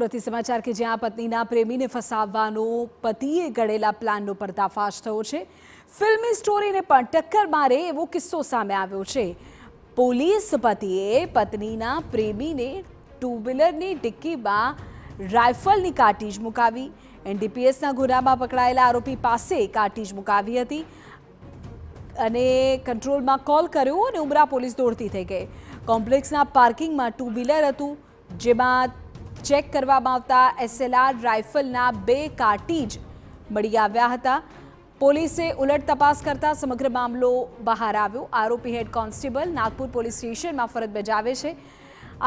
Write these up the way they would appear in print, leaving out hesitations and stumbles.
સુરતથી સમાચાર કે જ્યાં પત્નીના પ્રેમીને ફસાવવાનો પતિએ ઘડેલા પ્લાનનો પર્દાફાશ થયો છે। ફિલ્મી સ્ટોરીને પણ ટક્કર મારે એવો કિસ્સો સામે આવ્યો છે। પોલીસ પતિએ પત્નીના પ્રેમીને ટુ વ્હીલરની ડિક્કીમાં રાઇફલની કાર્ટીજ મુકાવી। એનડીપીએસના ગુનામાં પકડાયેલા આરોપી પાસે કાર્ટીજ મુકાવી હતી અને કંટ્રોલમાં કોલ કર્યો અને ઉમરા પોલીસ દોડતી થઈ ગઈ। કોમ્પ્લેક્સના પાર્કિંગમાં ટુ વ્હીલર હતું, જેમાં ચેક કરવામાં આવતા એસએલઆર રાઇફલના 2 કાર્ટીજ મળી આવ્યા હતા। પોલીસે ઉલટ તપાસ કરતા સમગ્ર મામલો બહાર આવ્યો। આરોપી હેડ કોન્સ્ટેબલ નાગપુર પોલીસ સ્ટેશનમાં ફરજ બજાવે છે।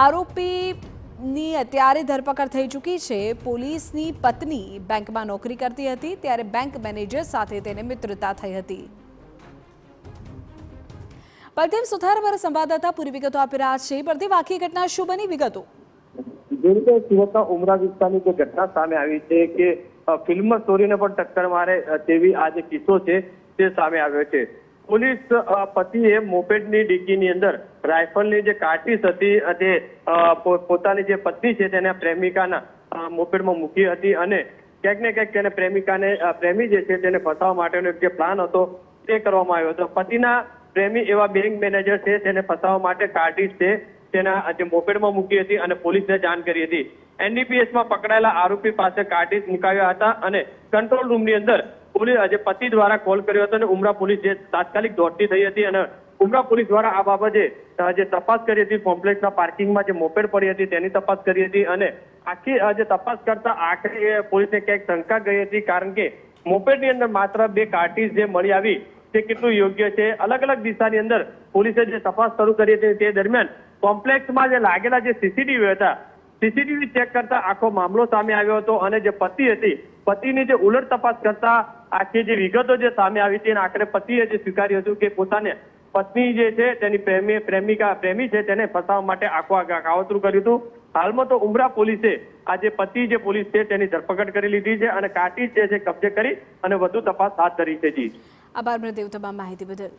આરોપીની અત્યારે ધરપકડ થઈ ચૂકી છે। પોલીસની પત્ની બેંકમાં નોકરી કરતી હતી, ત્યારે બેંક મેનેજર સાથે તેને મિત્રતા થઈ હતી। પ્રદીપ સુથાર અમારા સંવાદદાતા પૂરી વિગતો આપી રહ્યા છે। પ્રદીપ, આખી ઘટના શું બની, વિગતો? જે રીતે સુરતના ઉમરા વિસ્તારની જે ઘટના સામે આવી છે કે ફિલ્મ સ્ટોરીને પણ ટક્કર મારે તેવી આ જે કિસ્સો છે તે સામે આવ્યો છે। પોલીસ પતિએ મોપેડની ડિક્કીની અંદર રાઇફલની જે કાર્ટીજ હતી તે પોતાની જે પત્ની છે તેના પ્રેમિકાના મોપેડમાં મૂકી હતી અને ક્યાંક ને ક્યાંક તેને પ્રેમી જે છે તેને ફસાવવા માટેનો જે પ્લાન હતો તે કરવામાં આવ્યો હતો। પતિના પ્રેમી એવા બેંક મેનેજર છે તેને ફસાવવા માટે કાર્ટીજ છે તેના જે મોપેડમાં મૂકી હતી અને પોલીસને જાણ કરી હતી। એનડીપીએસમાં પકડાયેલા આરોપી પાસે કાર્ટીજ મુકાવ્યા હતા અને કંટ્રોલ રૂમની અંદર પોલીસ જે પતિ દ્વારા કોલ કર્યો હતો અને ઉમરા પોલીસ જે તાત્કાલિક દોડતી થઈ હતી અને ઉમરા પોલીસ દ્વારા આ બાબતે જે તપાસ કરી હતી, કોમ્પ્લેક્સના પાર્કિંગમાં જે મોપેડ પડી હતી તેની તપાસ કરી હતી અને આખી જે તપાસ કરતા આખરે પોલીસને ક્યાંક શંકા ગઈ હતી, કારણ કે મોપેડની અંદર માત્ર 2 કાર્ટીજ જે મળી આવી તે કેટલું યોગ્ય છે। અલગ અલગ દિશાની અંદર પોલીસે જે તપાસ શરૂ કરી હતી તે દરમિયાન કોમ્પ્લેક્સમાં જે લાગેલા જે સીસીટીવી હતા, સીસીટીવી ચેક કરતા આખો મામલો સામે આવ્યો હતો અને જે પતિ હતી, પતિની જે ઉલટ તપાસ કરતા આખી જે વિગતો જે સામે આવી હતી અને આખરે પતિએ જે સ્વીકાર્યું હતું કે પોતાને પત્ની જે છે તેની પ્રેમી છે તેને ફસાવવા માટે આખું કાવતરું કર્યું હતું। હાલમાં તો ઉમરા પોલીસે આ જે પતિ જે પોલીસ છે તેની ધરપકડ કરી લીધી છે અને કાર્ટીજ જે છે કબજે કરી અને વધુ તપાસ હાથ ધરી છે। જી આભાર પ્રદીપ, તમામ માહિતી બદલ।